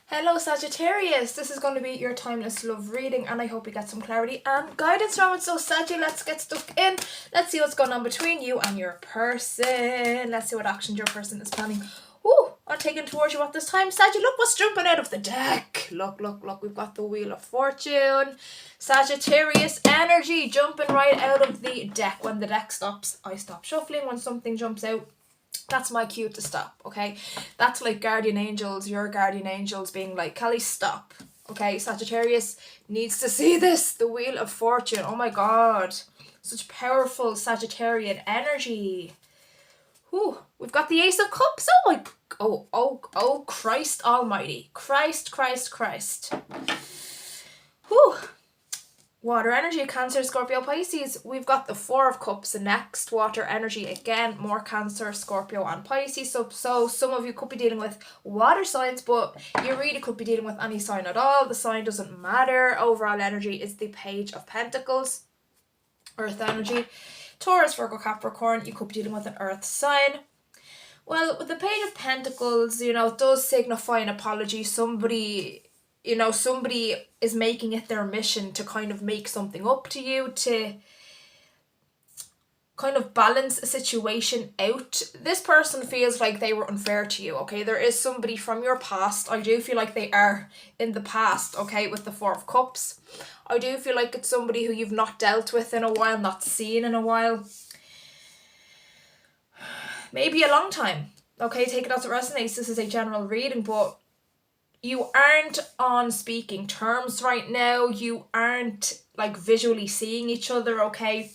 Hello Sagittarius, this is going to be your timeless love reading and I hope you get some clarity and guidance from it. So Saggy, let's get stuck in. Let's see what's going on between you and your person. Let's see what actions your person is planning. Ooh, I'm taking towards you at this time. Saggy, look what's jumping out of the deck. Look, we've got the Wheel of Fortune. Sagittarius energy jumping right out of the deck. When the deck stops, I stop shuffling. When something jumps out, that's my cue to stop, okay? That's like guardian angels, your guardian angels being like, Kelly, stop. Okay, Sagittarius needs to see this. The Wheel of Fortune. Oh my God. Such powerful Sagittarian energy. Whew. We've got the Ace of Cups. Oh my... Oh, Christ almighty. Christ. Whew. Water energy, Cancer, Scorpio, Pisces. We've got the Four of Cups next. Water energy again, more Cancer, Scorpio and Pisces. So some of you could be dealing with water signs, but you really could be dealing with any sign at all. The sign doesn't matter. Overall energy is the Page of Pentacles. Earth energy. Taurus, Virgo, Capricorn. You could be dealing with an earth sign. Well, with the Page of Pentacles, you know, it does signify an apology. Somebody is making it their mission to kind of make something up to you, to kind of balance a situation out. This person feels like they were unfair to you, okay? There is somebody from your past. I do feel like they are in the past, okay, with the Four of Cups. I do feel like it's somebody who you've not dealt with in a while, not seen in a while. Maybe a long time, okay? Take it as it resonates. This is a general reading, but you aren't on speaking terms right now. You aren't like visually seeing each other, okay?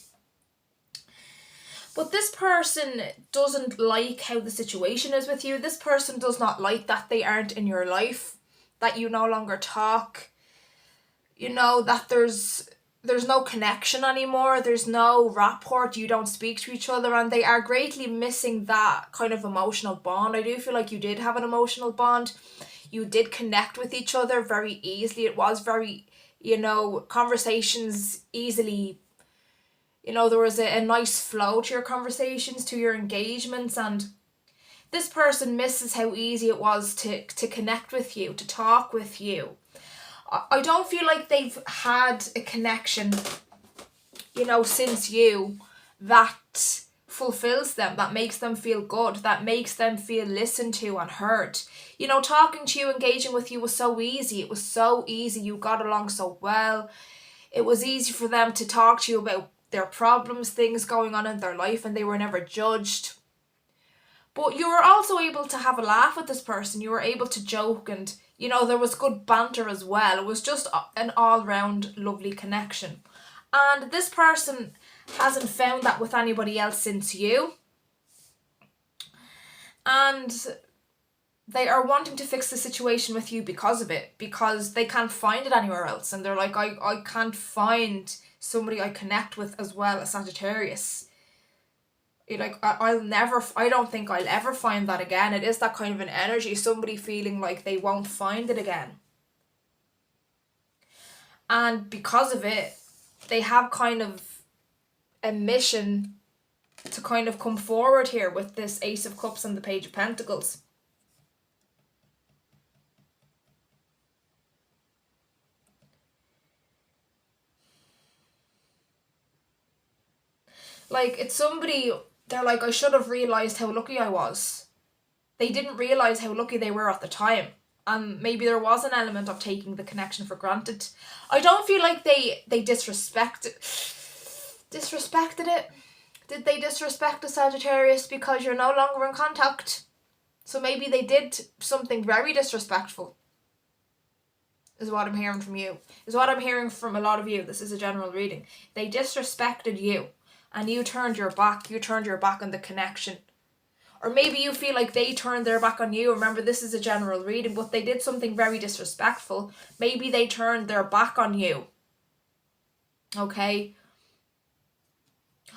But this person doesn't like how the situation is with you. This person does not like that they aren't in your life, that you no longer talk, you know, that there's no connection anymore. There's no rapport. You don't speak to each other, and they are greatly missing that kind of emotional bond. I do feel like you did have an emotional bond. You did connect with each other very easily. It was very, you know, conversations easily, you know, there was a nice flow to your conversations, to your engagements, and this person misses how easy it was to connect with you, to talk with you. I don't feel like they've had a connection, you know, since you that fulfills them, that makes them feel good, that makes them feel listened to and heard. You know, talking to you, engaging with you was so easy. It was so easy. You got along so well. It was easy for them to talk to you about their problems, things going on in their life, and they were never judged. But you were also able to have a laugh with this person. You were able to joke, and, you know, there was good banter as well. It was just an all-round lovely connection. And this person hasn't found that with anybody else since you. And they are wanting to fix the situation with you because of it, because they can't find it anywhere else. And they're like, I can't find somebody I connect with as well as Sagittarius. Like, I don't think I'll ever find that again. It is that kind of an energy, somebody feeling like they won't find it again. And because of it, they have kind of a mission to kind of come forward here with this Ace of Cups and the Page of Pentacles. Like, it's somebody, they're like, I should have realised how lucky I was. They didn't realise how lucky they were at the time. And maybe there was an element of taking the connection for granted. I don't feel like they disrespected it. Did they disrespect the Sagittarius because you're no longer in contact? So maybe they did something very disrespectful, is what I'm hearing from you. Is what I'm hearing from a lot of you. This is a general reading. They disrespected you. And you turned your back on the connection. Or maybe you feel like they turned their back on you. Remember, this is a general reading, but they did something very disrespectful. Maybe they turned their back on you. Okay?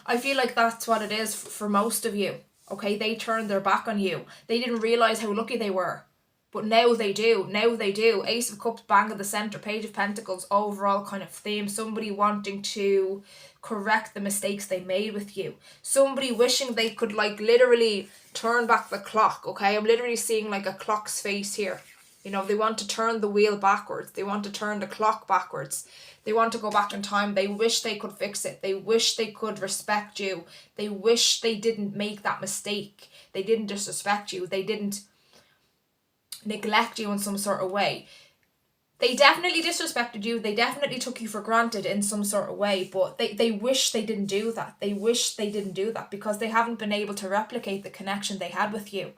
I feel like that's what it is for most of you. Okay? They turned their back on you. They didn't realise how lucky they were. But now they do. Now they do. Ace of Cups, bang at the centre. Page of Pentacles, overall kind of theme. Somebody wanting to correct the mistakes they made with you. Somebody wishing they could, like, literally turn back the clock, okay? I'm literally seeing, like, a clock's face here. You know, they want to turn the wheel backwards. They want to turn the clock backwards. They want to go back in time. They wish they could fix it. They wish they could respect you. They wish they didn't make that mistake. They didn't disrespect you. They didn't neglect you in some sort of way. They definitely disrespected you. They definitely took you for granted in some sort of way, but they wish they didn't do that. They wish they didn't do that because they haven't been able to replicate the connection they had with you.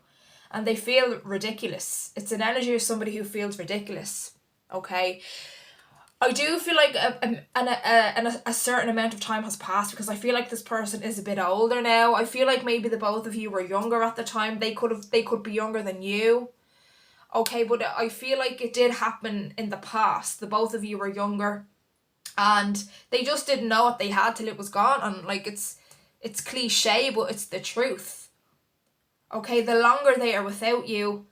And they feel ridiculous. It's an energy of somebody who feels ridiculous. Okay? I do feel like a certain amount of time has passed because I feel like this person is a bit older now. I feel like maybe the both of you were younger at the time. They could be younger than you. Okay, but I feel like it did happen in the past. The both of you were younger and they just didn't know what they had till it was gone. And like it's cliche, but it's the truth. Okay, the longer they are without you,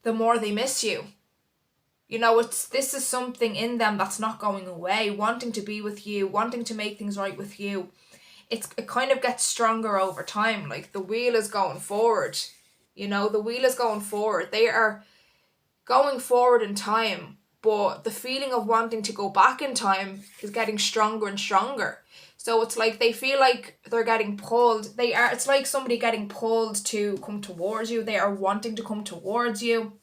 the more they miss you. You know, this is something in them that's not going away, wanting to be with you, wanting to make things right with you. It kind of gets stronger over time. Like the wheel is going forward. You know, the wheel is going forward. They are going forward in time, but the feeling of wanting to go back in time is getting stronger and stronger. So it's like they feel like they're getting pulled. It's like somebody getting pulled to come towards you. They are wanting to come towards you.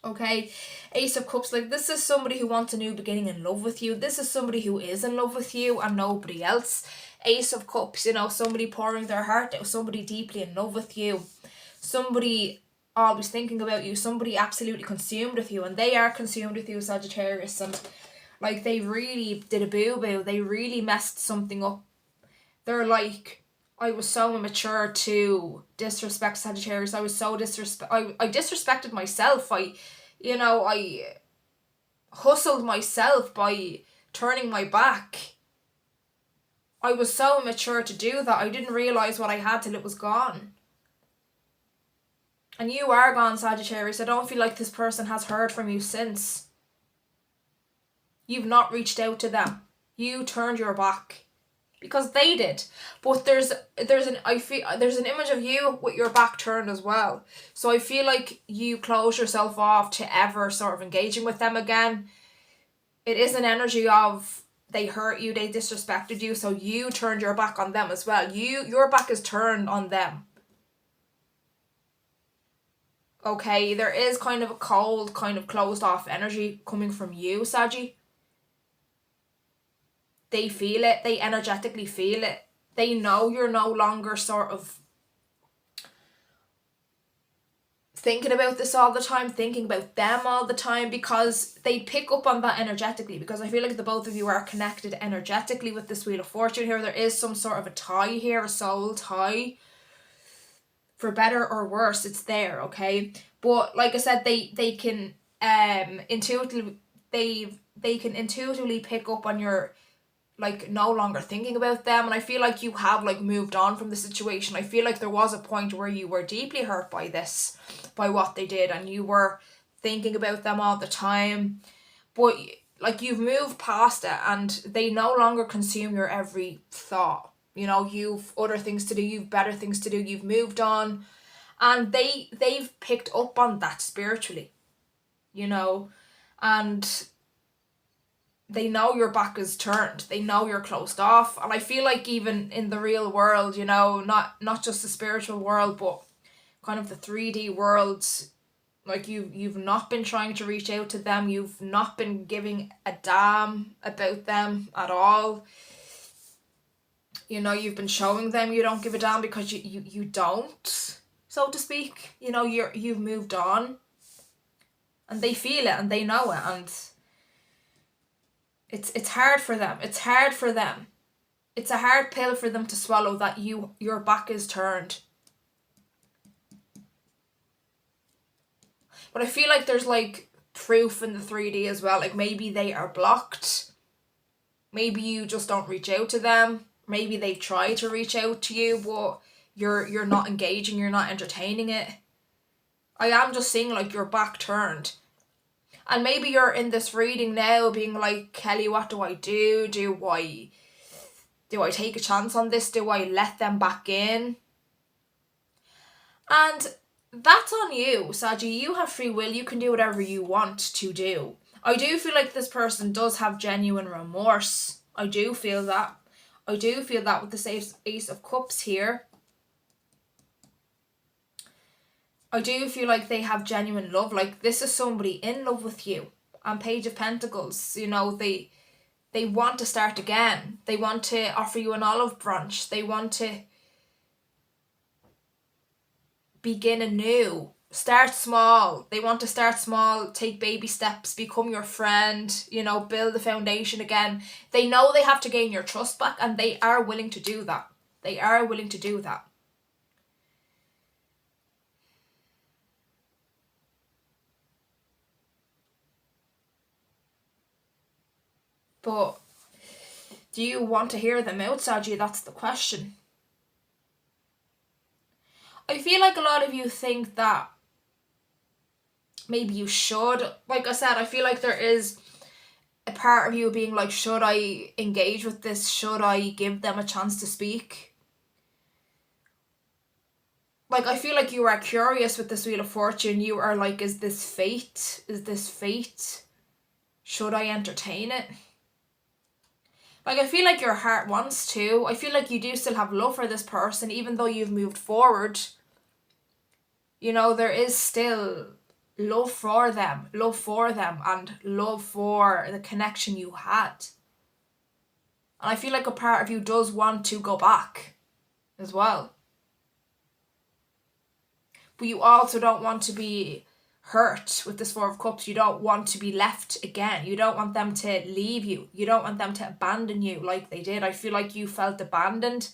Okay, Ace of Cups, like this is somebody who wants a new beginning in love with you. This is somebody who is in love with you and nobody else. Ace of Cups, you know, somebody pouring their heart out, somebody deeply in love with you, somebody always thinking about you, somebody absolutely consumed with you, and they are consumed with you, Sagittarius, and like they really did a boo-boo. They really messed something up. They're like, I was so immature to disrespect Sagittarius. I was so I disrespected myself. I hustled myself by turning my back. I was so immature to do that. I didn't realise what I had till it was gone. And you are gone, Sagittarius. I don't feel like this person has heard from you since. You've not reached out to them. You turned your back. Because they did. But there's an image of you with your back turned as well. So I feel like you close yourself off to ever sort of engaging with them again. It is an energy of they hurt you, they disrespected you, so you turned your back on them as well. Your back is turned on them. Okay, there is kind of a cold, kind of closed off energy coming from you, Saggy. They feel it. They energetically feel it. They know you're no longer sort of thinking about this all the time, thinking about them all the time, because they pick up on that energetically. Because I feel like the both of you are connected energetically with this Wheel of Fortune here. There is some sort of a tie here, a soul tie. For better or worse, it's there, okay? But like I said, they can intuitively pick up on your like no longer thinking about them, and I feel like you have like moved on from the situation. I feel like there was a point where you were deeply hurt by what they did, and you were thinking about them all the time, but like you've moved past it and they no longer consume your every thought. You know, you've other things to do, you've better things to do, you've moved on, and they've picked up on that spiritually, you know, and they know your back is turned. They know you're closed off. And I feel like even in the real world, you know, not just the spiritual world, but kind of the 3D world, like you've not been trying to reach out to them. You've not been giving a damn about them at all. You know, you've been showing them you don't give a damn because you don't, so to speak. You know, you've moved on. And they feel it and they know it, and it's hard for them. It's hard for them. It's a hard pill for them to swallow that your back is turned. But I feel like there's like proof in the 3D as well. Like maybe they are blocked. Maybe you just don't reach out to them. Maybe they try to reach out to you, but you're not engaging, you're not entertaining it. I am just seeing like your back turned. And maybe you're in this reading now being like, Kelly, what do I do? Do I take a chance on this? Do I let them back in? And that's on you, Saji. You have free will. You can do whatever you want to do. I do feel like this person does have genuine remorse. I do feel that. I do feel that with the Ace of Cups here. I do feel like they have genuine love. Like, this is somebody in love with you. And Page of Pentacles, you know, they want to start again. They want to offer you an olive branch. They want to begin anew. Start small. They want to start small, take baby steps, become your friend, you know, build the foundation again. They know they have to gain your trust back, and they are willing to do that. They are willing to do that. But do you want to hear them out, Saji? That's the question. I feel like a lot of you think that maybe you should. Like I said, I feel like there is a part of you being like, should I engage with this? Should I give them a chance to speak? Like, I feel like you are curious with this Wheel of Fortune. You are like, is this fate? Is this fate? Should I entertain it? Like, I feel like your heart wants to. I feel like you do still have love for this person, even though you've moved forward. You know, there is still love for them, and love for the connection you had. And I feel like a part of you does want to go back as well. But you also don't want to be hurt with this Four of Cups. You don't want to be left again. You don't want them to leave you. You don't want them to abandon you like they did. I feel like you felt abandoned,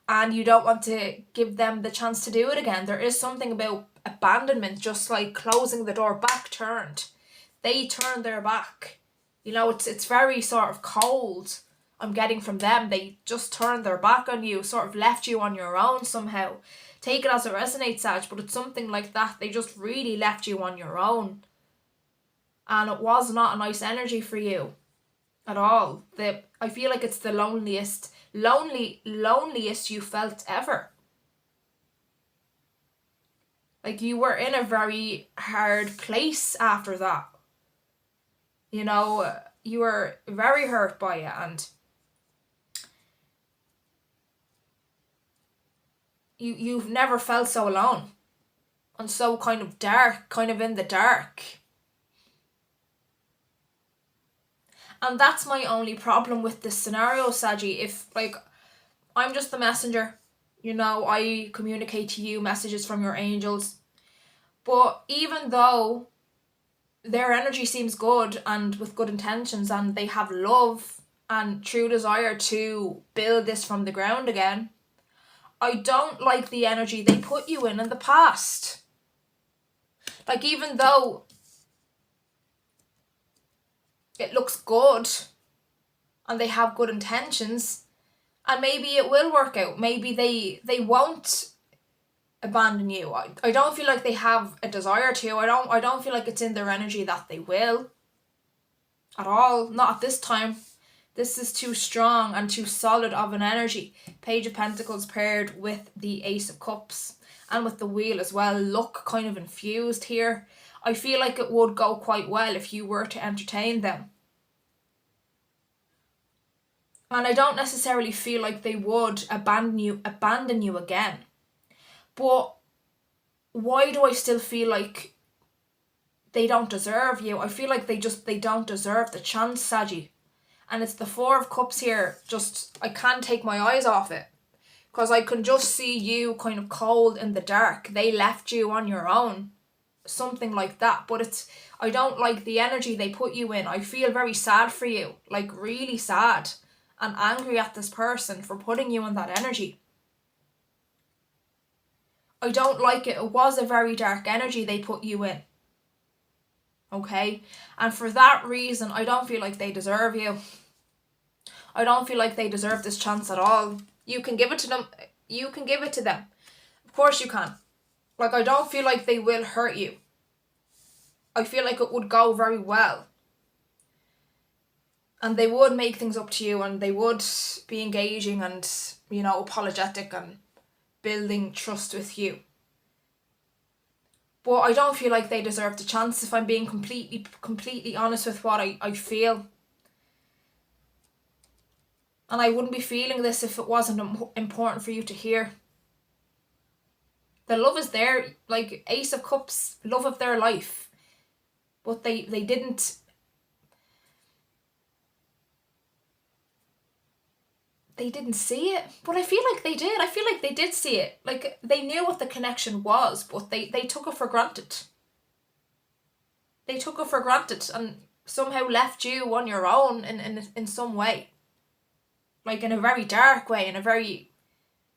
and you don't want to give them the chance to do it again. There is something about abandonment, just like closing the door, back turned. They turned their back. You know, it's very sort of cold, I'm getting from them. They just turned their back on you, sort of left you on your own somehow. Take it as it resonates, Sag, but it's something like that. They just really left you on your own. And it was not a nice energy for you at all. I feel like it's the loneliest you felt ever. Like, you were in a very hard place after that. You know, you were very hurt by it, and you've never felt so alone and so kind of dark, kind of in the dark. And that's my only problem with this scenario, Saji. If, like, I'm just the messenger, you know, I communicate to you messages from your angels. But even though their energy seems good and with good intentions, and they have love and true desire to build this from the ground again, I don't like the energy they put you in the past. Like, even though it looks good and they have good intentions, and maybe it will work out, maybe they won't abandon you. I don't feel like they have a desire to. I don't feel like it's in their energy that they will at all. Not at this time. This is too strong and too solid of an energy. Page of Pentacles paired with the Ace of Cups and with the Wheel as well. Look kind of infused here. I feel like it would go quite well if you were to entertain them. And I don't necessarily feel like they would abandon you again. But why do I still feel like they don't deserve you? I feel like they don't deserve the chance, Saji. And it's the Four of Cups here. Just, I can't take my eyes off it. Because I can just see you kind of cold in the dark. They left you on your own. Something like that. But I don't like the energy they put you in. I feel very sad for you. Like, really sad. And angry at this person for putting you in that energy. I don't like it. It was a very dark energy they put you in. Okay? And for that reason, I don't feel like they deserve you. I don't feel like they deserve this chance at all. You can give it to them. You can give it to them. Of course you can. Like, I don't feel like they will hurt you. I feel like it would go very well. And they would make things up to you, and they would be engaging and, you know, apologetic and building trust with you. But I don't feel like they deserve the chance, if I'm being completely honest with what I feel. And I wouldn't be feeling this if it wasn't important for you to hear. The love is there, like Ace of Cups, love of their life. But they didn't... They didn't see it. But I feel like they did. I feel like they did see it. Like, they knew what the connection was, but they took it for granted. They took it for granted and somehow left you on your own in some way. Like, in a very dark way, in a very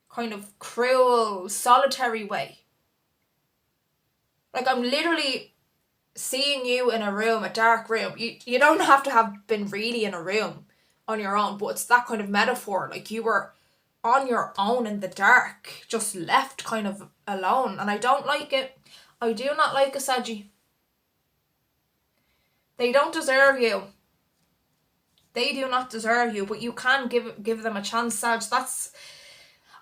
kind of cruel, solitary way. Like, I'm literally seeing you in a room, a dark room. You don't have to have been really in a room on your own, but it's that kind of metaphor. Like, you were on your own in the dark, just left kind of alone, and I don't like it. I do not like a Saggy. They don't deserve you. They do not deserve you, but you can give them a chance, Sag.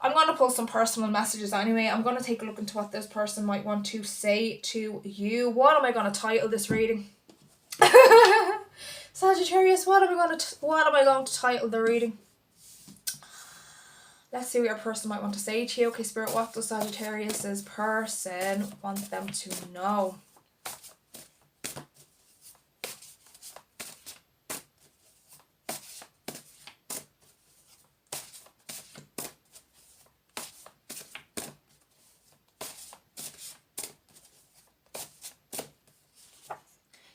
I'm going to pull some personal messages anyway. I'm going to take a look into what this person might want to say to you. What am I going to title this reading? Sagittarius, what am I going to title the reading? Let's see what your person might want to say to you. Okay, Spirit, what does Sagittarius's person want them to know?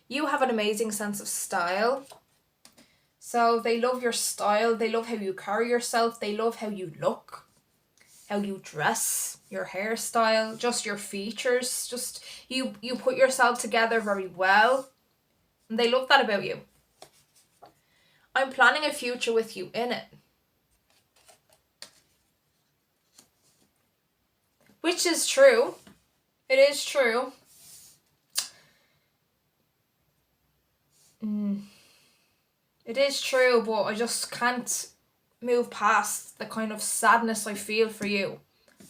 You have an amazing sense of style. So they love your style. They love how you carry yourself. They love how you look, how you dress, your hairstyle, just your features. Just you put yourself together very well. And they love that about you. I'm planning a future with you in it. Which is true. It is true. It is true, but I just can't move past the kind of sadness I feel for you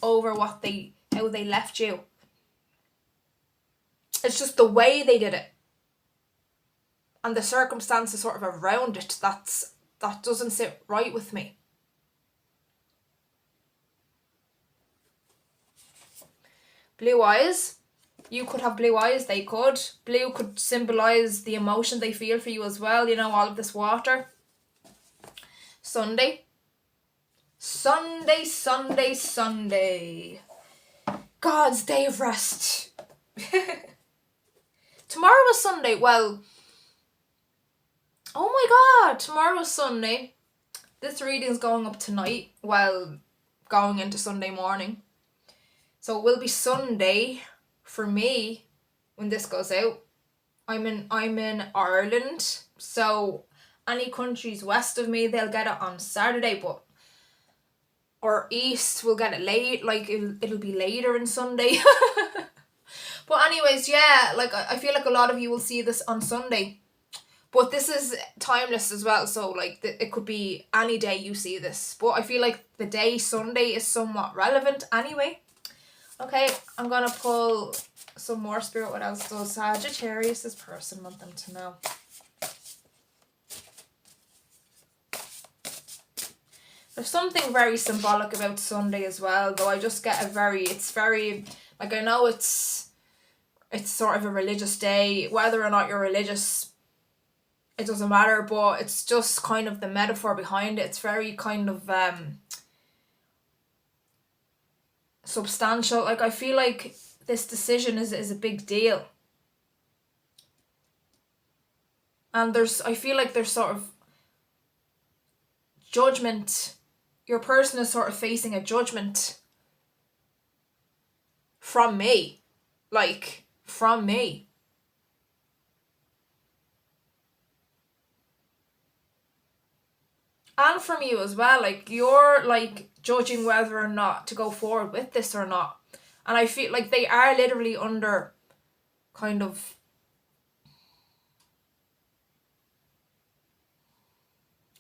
over how they left you. It's just the way they did it and the circumstances sort of around it that doesn't sit right with me. Blue eyes. You could have blue eyes, they could. Blue could symbolise the emotion they feel for you as well. You know, all of this water. Sunday. Sunday, Sunday, Sunday. God's day of rest. Tomorrow is Sunday. Well, oh my God, tomorrow is Sunday. This reading is going up tonight. Well, going into Sunday morning. So it will be Sunday for me when this goes out. I'm in Ireland, so any countries west of me, they'll get it on Saturday, or east will get it late, like it'll be later in Sunday. But anyways, yeah, like I feel like a lot of you will see this on Sunday, but this is timeless as well, so like it could be any day you see this, but I feel like the day Sunday is somewhat relevant anyway. Okay, I'm going to pull some more, Spirit. What else does Sagittarius, this person, want them to know? There's something very symbolic about Sunday as well, though I just get it's very, like, I know it's sort of a religious day. Whether or not you're religious, it doesn't matter, but it's just kind of the metaphor behind it. It's very kind of substantial. Like, I feel like this decision is a big deal, and I feel like there's sort of judgment. Your person is sort of facing a judgment from me, like from me. And from you as well, like you're like judging whether or not to go forward with this or not. And I feel like they are literally under kind of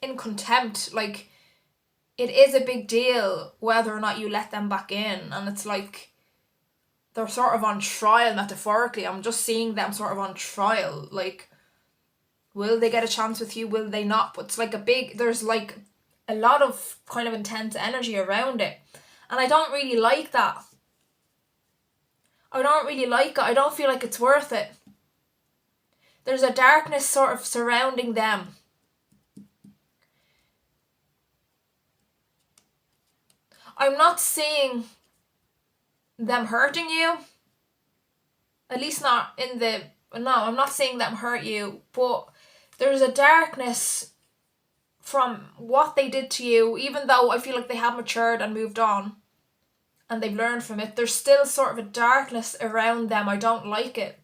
in contempt. Like, it is a big deal whether or not you let them back in. And it's like, they're sort of on trial metaphorically. I'm just seeing them sort of on trial. Like, will they get a chance with you? Will they not? But it's like there's like a lot of kind of intense energy around it. And I don't really like that. I don't really like it. I don't feel like it's worth it. There's a darkness sort of surrounding them. I'm not seeing them hurting you. At least not in the... No, I'm not seeing them hurt you. But there's a darkness from what they did to you. Even though I feel like they have matured and moved on. And they've learned from it. There's still sort of a darkness around them. I don't like it.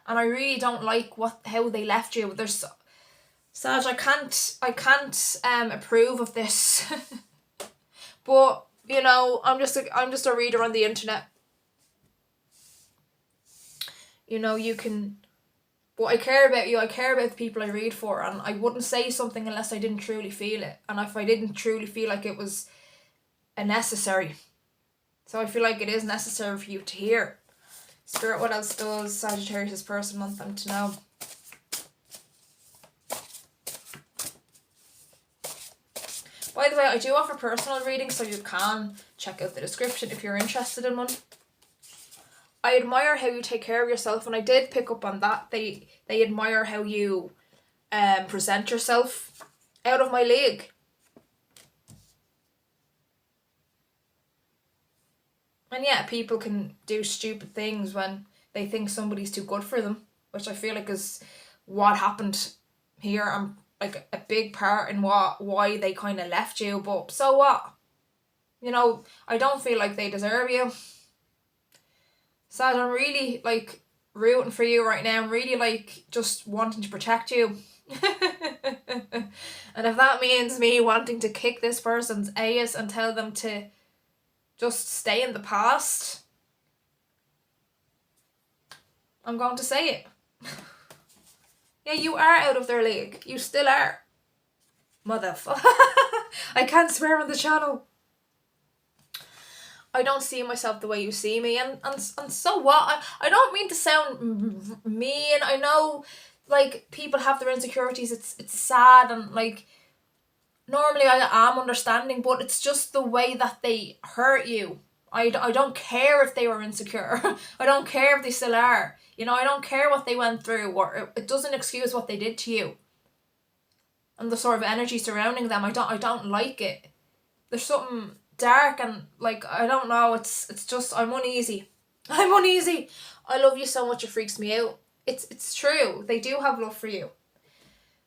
And I really don't like how they left you. There's... Sag, I can't approve of this. But, you know, I'm just a reader on the internet. You know, you can... But I care about you. I care about the people I read for. And I wouldn't say something unless I didn't truly feel it. And if I didn't truly feel like it was a necessary. So I feel like it is necessary for you to hear. Spirit, what else does Sagittarius' person want them to know? By the way, I do offer personal readings, so you can check out the description if you're interested in one. I admire how you take care of yourself, and I did pick up on that. They admire how you present yourself. Out of my league. And yeah, people can do stupid things when they think somebody's too good for them, which I feel like is what happened here, and like a big part in why they kind of left you. But so what? You know, I don't feel like they deserve you. Sad, I'm really like rooting for you right now. I'm really like just wanting to protect you. And if that means me wanting to kick this person's ass and tell them to just stay in the past, I'm going to say it. Yeah, you are out of their league. You still are. Motherfucker. I can't swear on the channel. I don't see myself the way you see me, and so what? I don't mean to sound mean. I know, like, people have their insecurities. It's sad, and like, normally I am understanding, but it's just the way that they hurt you. I don't care if they were insecure. I don't care if they still are. You know, I don't care what they went through, or it doesn't excuse what they did to you. And the sort of energy surrounding them, I don't like it. There's something dark, and like, I don't know, it's just, I'm uneasy. I'm uneasy. I love you so much, it freaks me out. It's true. They do have love for you.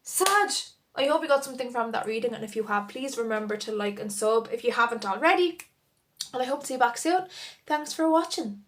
Sag, I hope you got something from that reading, and if you have, please remember to like and sub if you haven't already. And I hope to see you back soon. Thanks for watching.